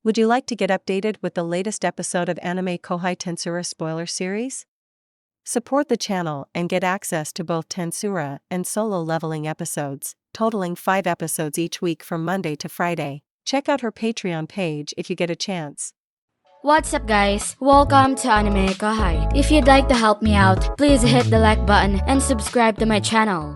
Would you like to get updated with the latest episode of AnimeKouhai Tensura spoiler series? Support the channel and get access to both Tensura and solo leveling episodes, totaling 5 episodes each week from Monday to Friday. Check out her Patreon page if you get a chance. What's up guys, welcome to AnimeKouhai. If you'd like to help me out, please hit the like button and subscribe to my channel.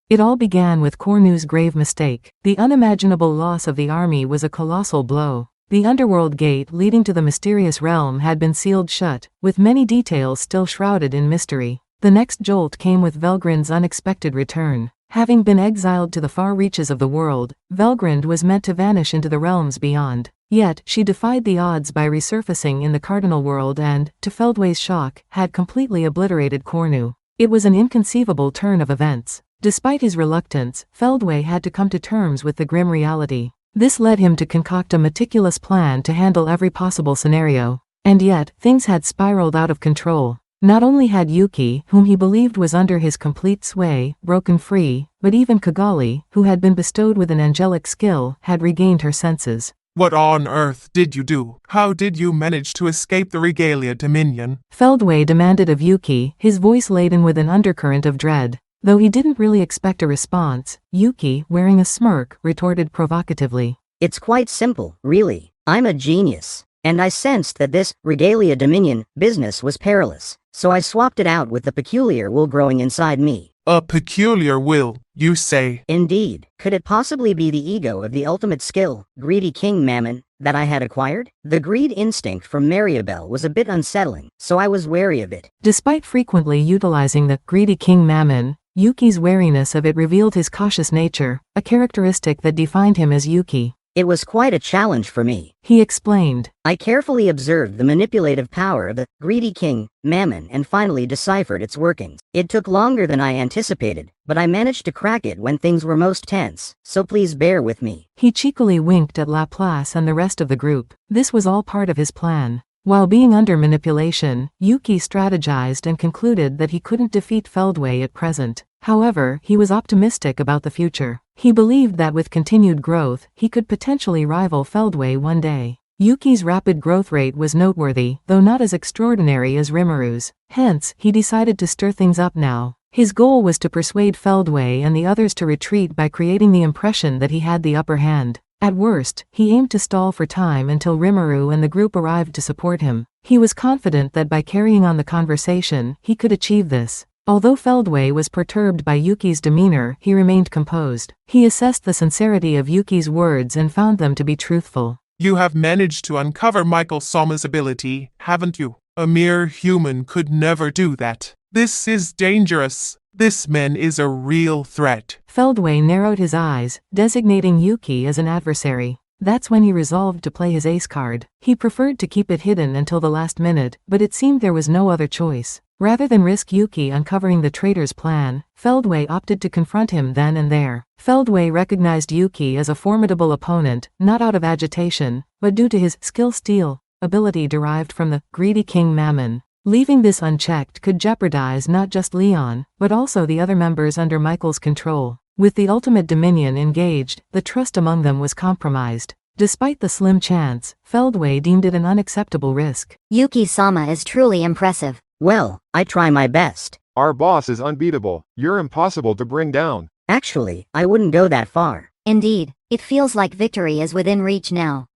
It all began with Kornu's grave mistake. The unimaginable loss of the army was a colossal blow. The underworld gate leading to the mysterious realm had been sealed shut, with many details still shrouded in mystery. The next jolt came with Velgrind's unexpected return. Having been exiled to the far reaches of the world, Velgrind was meant to vanish into the realms beyond. Yet, she defied the odds by resurfacing in the Cardinal world and, to Feldway's shock, had completely obliterated Kornu. It was an inconceivable turn of events. Despite his reluctance, Feldway had to come to terms with the grim reality. This led him to concoct a meticulous plan to handle every possible scenario. And yet, things had spiraled out of control. Not only had Yuuki, whom he believed was under his complete sway, broken free, but even Kigali, who had been bestowed with an angelic skill, had regained her senses. What on earth did you do? How did you manage to escape the Regalia Dominion? Feldway demanded of Yuuki, his voice laden with an undercurrent of dread. Though he didn't really expect a response, Yuuki, wearing a smirk, retorted provocatively. It's quite simple, really. I'm a genius. And I sensed that this Regalia Dominion business was perilous, so I swapped it out with the peculiar will growing inside me. A peculiar will, you say? Indeed. Could it possibly be the ego of the ultimate skill, greedy King Mammon, that I had acquired? The greed instinct from Mariabelle was a bit unsettling, so I was wary of it. Despite frequently utilizing the greedy King Mammon, Yuki's wariness of it revealed his cautious nature, a characteristic that defined him as Yuuki. It was quite a challenge for me, he explained. I carefully observed the manipulative power of the greedy King Mammon and finally deciphered its workings. It took longer than I anticipated, but I managed to crack it when things were most tense, so please bear with me. He cheekily winked at Laplace and the rest of the group. This was all part of his plan. While being under manipulation, Yuuki strategized and concluded that he couldn't defeat Feldway at present. However, he was optimistic about the future. He believed that with continued growth, he could potentially rival Feldway one day. Yuki's rapid growth rate was noteworthy, though not as extraordinary as Rimaru's. Hence, he decided to stir things up now. His goal was to persuade Feldway and the others to retreat by creating the impression that he had the upper hand. At worst, he aimed to stall for time until Rimaru and the group arrived to support him. He was confident that by carrying on the conversation, he could achieve this. Although Feldway was perturbed by Yuki's demeanor, he remained composed. He assessed the sincerity of Yuki's words and found them to be truthful. You have managed to uncover Michael Soma's ability, haven't you? A mere human could never do that. This is dangerous. This man is a real threat. Feldway narrowed his eyes, designating Yuuki as an adversary. That's when he resolved to play his ace card. He preferred to keep it hidden until the last minute, but it seemed there was no other choice. Rather than risk Yuuki uncovering the traitor's plan, Feldway opted to confront him then and there. Feldway recognized Yuuki as a formidable opponent, not out of agitation, but due to his skill-steal ability derived from the greedy King Mammon. Leaving this unchecked could jeopardize not just Leon, but also the other members under Michael's control. With the ultimate dominion engaged, the trust among them was compromised. Despite the slim chance, Feldway deemed it an unacceptable risk. Yuuki-sama is truly impressive. Well, I try my best. Our boss is unbeatable. You're impossible to bring down. Actually, I wouldn't go that far. Indeed, it feels like victory is within reach now.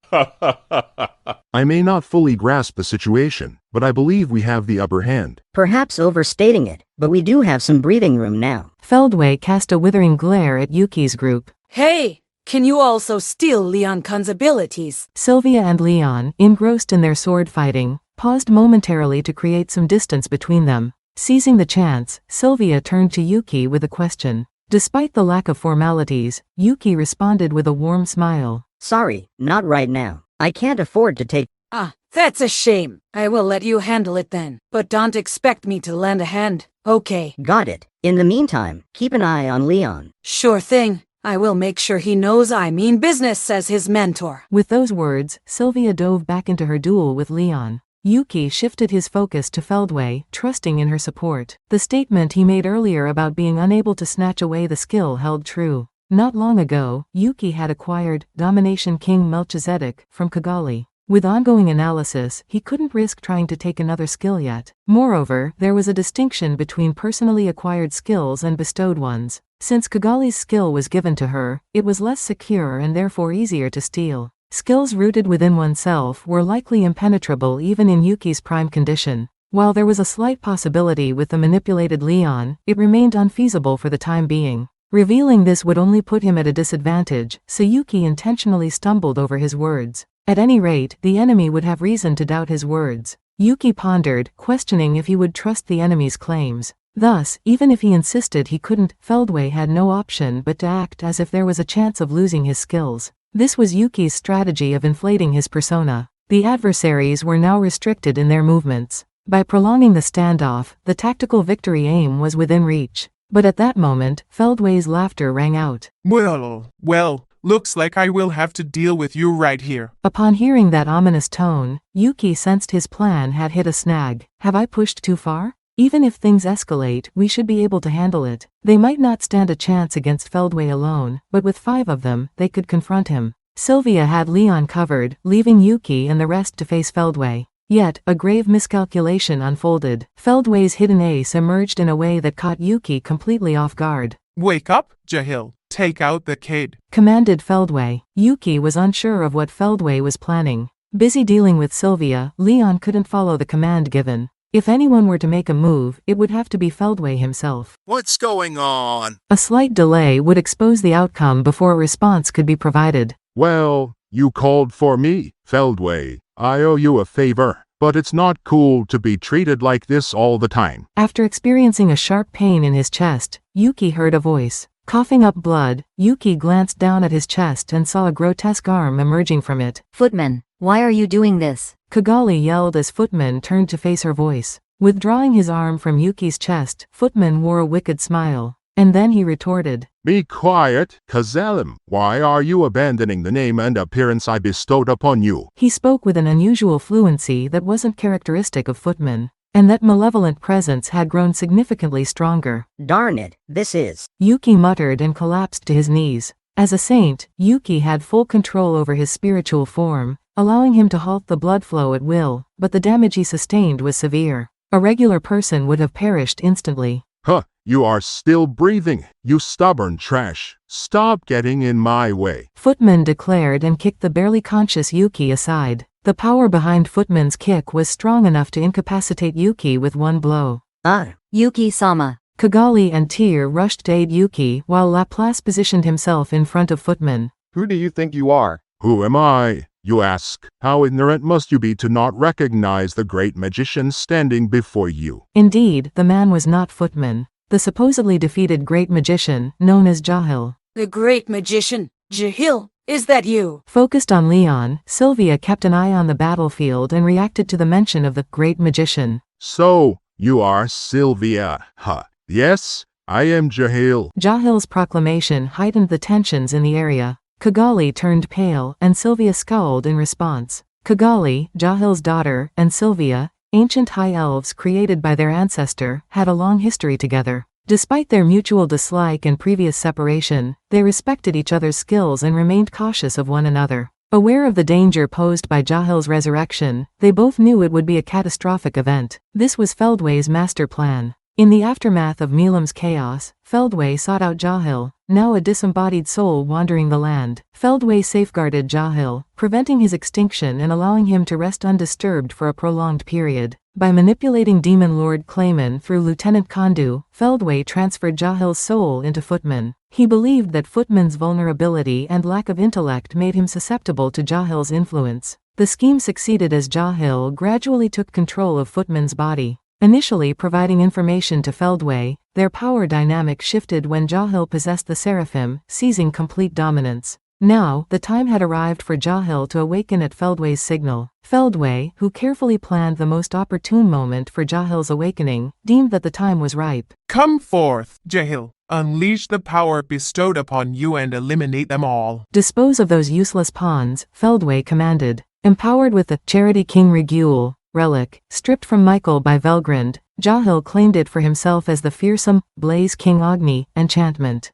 I may not fully grasp the situation, but I believe we have the upper hand. Perhaps overstating it, but we do have some breathing room now. Feldway cast a withering glare at Yuki's group. Hey, can you also steal Leon-kun's abilities? Sylvia and Leon, engrossed in their sword fighting, paused momentarily to create some distance between them. Seizing the chance, Sylvia turned to Yuuki with a question. Despite the lack of formalities, Yuuki responded with a warm smile. Sorry, not right now. I can't afford to take. Ah, that's a shame. I will let you handle it then. But don't expect me to lend a hand, okay? Got it. In the meantime, keep an eye on Leon. Sure thing. I will make sure he knows I mean business, says his mentor. With those words, Sylvia dove back into her duel with Leon. Yuuki shifted his focus to Feldway, trusting in her support. The statement he made earlier about being unable to snatch away the skill held true. Not long ago, Yuuki had acquired Domination King Melchizedek from Kigali. With ongoing analysis, he couldn't risk trying to take another skill yet. Moreover, there was a distinction between personally acquired skills and bestowed ones. Since Kigali's skill was given to her, it was less secure and therefore easier to steal. Skills rooted within oneself were likely impenetrable even in Yuki's prime condition. While there was a slight possibility with the manipulated Leon, it remained unfeasible for the time being. Revealing this would only put him at a disadvantage, so Yuuki intentionally stumbled over his words. At any rate, the enemy would have reason to doubt his words. Yuuki pondered, questioning if he would trust the enemy's claims. Thus, even if he insisted he couldn't, Feldway had no option but to act as if there was a chance of losing his skills. This was Yuki's strategy of inflating his persona. The adversaries were now restricted in their movements. By prolonging the standoff, the tactical victory aim was within reach. But at that moment, Feldway's laughter rang out. Well, looks like I will have to deal with you right here. Upon hearing that ominous tone, Yuuki sensed his plan had hit a snag. Have I pushed too far? Even if things escalate, we should be able to handle it. They might not stand a chance against Feldway alone, but with 5 of them, they could confront him. Sylvia had Leon covered, leaving Yuuki and the rest to face Feldway. Yet, a grave miscalculation unfolded. Feldway's hidden ace emerged in a way that caught Yuuki completely off guard. Wake up, Jahil. Take out the kid, commanded Feldway. Yuuki was unsure of what Feldway was planning. Busy dealing with Sylvia, Leon couldn't follow the command given. If anyone were to make a move, it would have to be Feldway himself. What's going on? A slight delay would expose the outcome before a response could be provided. Well, you called for me, Feldway. I owe you a favor, but it's not cool to be treated like this all the time. After experiencing a sharp pain in his chest, Yuuki heard a voice. Coughing up blood, Yuuki glanced down at his chest and saw a grotesque arm emerging from it. Footman, why are you doing this? Kigali yelled as Footman turned to face her voice. Withdrawing his arm from Yuki's chest, Footman wore a wicked smile. And then he retorted. Be quiet, Kazalim. Why are you abandoning the name and appearance I bestowed upon you? He spoke with an unusual fluency that wasn't characteristic of Footman. And that malevolent presence had grown significantly stronger. Darn it, this is. Yuuki muttered and collapsed to his knees. As a saint, Yuuki had full control over his spiritual form, allowing him to halt the blood flow at will, but the damage he sustained was severe. A regular person would have perished instantly. Huh, you are still breathing, you stubborn trash. Stop getting in my way. Footman declared and kicked the barely conscious Yuuki aside. The power behind Footman's kick was strong enough to incapacitate Yuuki with one blow. Yuuki-sama. Kigali and Tyr rushed to aid Yuuki while Laplace positioned himself in front of Footman. Who do you think you are? Who am I, you ask? How ignorant must you be to not recognize the great magician standing before you? Indeed, the man was not Footman. The supposedly defeated great magician, known as Jahil. The great magician, Jahil, is that you? Focused on Leon, Sylvia kept an eye on the battlefield and reacted to the mention of the great magician. So, you are Sylvia, huh? Yes, I am Jahil. Jahil's proclamation heightened the tensions in the area. Kigali turned pale, and Sylvia scowled in response. Kigali, Jahil's daughter, and Sylvia, ancient high elves created by their ancestor, had a long history together. Despite their mutual dislike and previous separation, they respected each other's skills and remained cautious of one another. Aware of the danger posed by Jahil's resurrection, they both knew it would be a catastrophic event. This was Feldway's master plan. In the aftermath of Milam's chaos, Feldway sought out Jahil, now a disembodied soul wandering the land. Feldway safeguarded Jahil, preventing his extinction and allowing him to rest undisturbed for a prolonged period. By manipulating Demon Lord Clayman through Lieutenant Kondu, Feldway transferred Jahil's soul into Footman. He believed that Footman's vulnerability and lack of intellect made him susceptible to Jahil's influence. The scheme succeeded as Jahil gradually took control of Footman's body. Initially providing information to Feldway, their power dynamic shifted when Jahil possessed the Seraphim, seizing complete dominance. Now, the time had arrived for Jahil to awaken at Feldway's signal. Feldway, who carefully planned the most opportune moment for Jahil's awakening, deemed that the time was ripe. Come forth, Jahil. Unleash the power bestowed upon you and eliminate them all. Dispose of those useless pawns, Feldway commanded. Empowered with the Charity King Regule relic, stripped from Michael by Velgrund, Jahil claimed it for himself as the fearsome Blaze King Agni enchantment.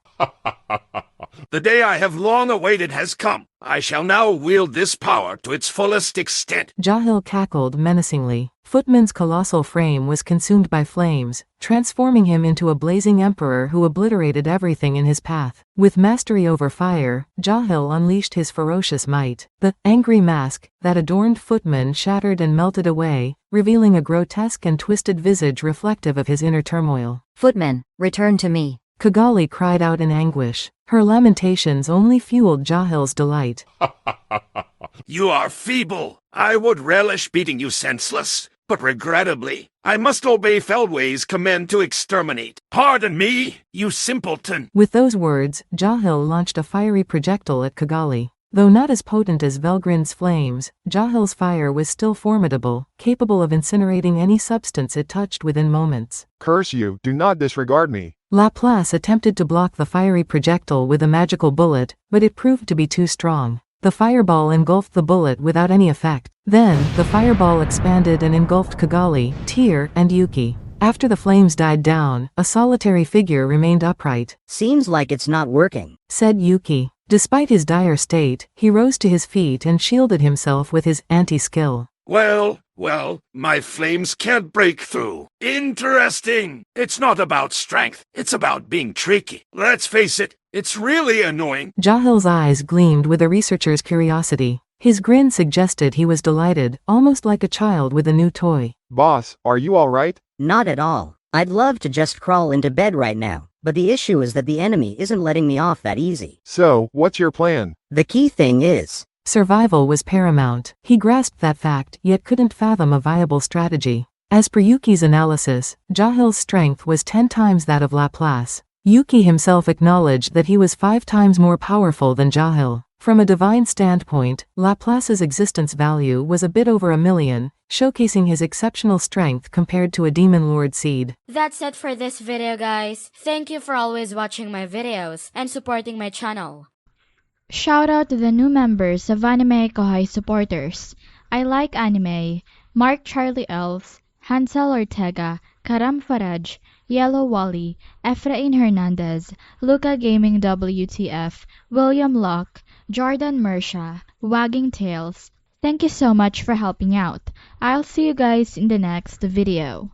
The day I have long awaited has come. I shall now wield this power to its fullest extent. Jahil cackled menacingly. Footman's colossal frame was consumed by flames, transforming him into a blazing emperor who obliterated everything in his path. With mastery over fire, Jahil unleashed his ferocious might. The angry mask that adorned Footman shattered and melted away, revealing a grotesque and twisted visage reflective of his inner turmoil. Footman, return to me. Kigali cried out in anguish. Her lamentations only fueled Jahil's delight. You are feeble. I would relish beating you senseless, but regrettably, I must obey Feldway's command to exterminate. Pardon me, you simpleton. With those words, Jahil launched a fiery projectile at Kigali. Though not as potent as Velgrin's flames, Jahil's fire was still formidable, capable of incinerating any substance it touched within moments. Curse you, do not disregard me. Laplace attempted to block the fiery projectile with a magical bullet, but it proved to be too strong. The fireball engulfed the bullet without any effect. Then, the fireball expanded and engulfed Kigali, Tyr, and Yuuki. After the flames died down, a solitary figure remained upright. Seems like it's not working, said Yuuki. Despite his dire state, he rose to his feet and shielded himself with his anti-skill. Well, my flames can't break through. Interesting. It's not about strength. It's about being tricky. Let's face it, it's really annoying. Jahil's eyes gleamed with a researcher's curiosity. His grin suggested he was delighted, almost like a child with a new toy. Boss, are you alright? Not at all. I'd love to just crawl into bed right now, but the issue is that the enemy isn't letting me off that easy. So, what's your plan? The key thing is, survival was paramount. He grasped that fact, yet couldn't fathom a viable strategy. As per Yuuki's analysis, Jahil's strength was 10 times that of Laplace. Yuuki himself acknowledged that he was 5 times more powerful than Jahil. From a divine standpoint, Laplace's existence value was a bit over 1 million, showcasing his exceptional strength compared to a demon lord seed. That's it for this video, guys. Thank you for always watching my videos and supporting my channel. Shout out to the new members of AnimeKouhai supporters. I Like Anime, Mark Charlie Elves, Hansel Ortega, Karam Faraj, Yellow Wally, Efrain Hernandez, Luca Gaming WTF, William Locke, Jordan Mersha, Wagging Tails. Thank you so much for helping out. I'll see you guys in the next video.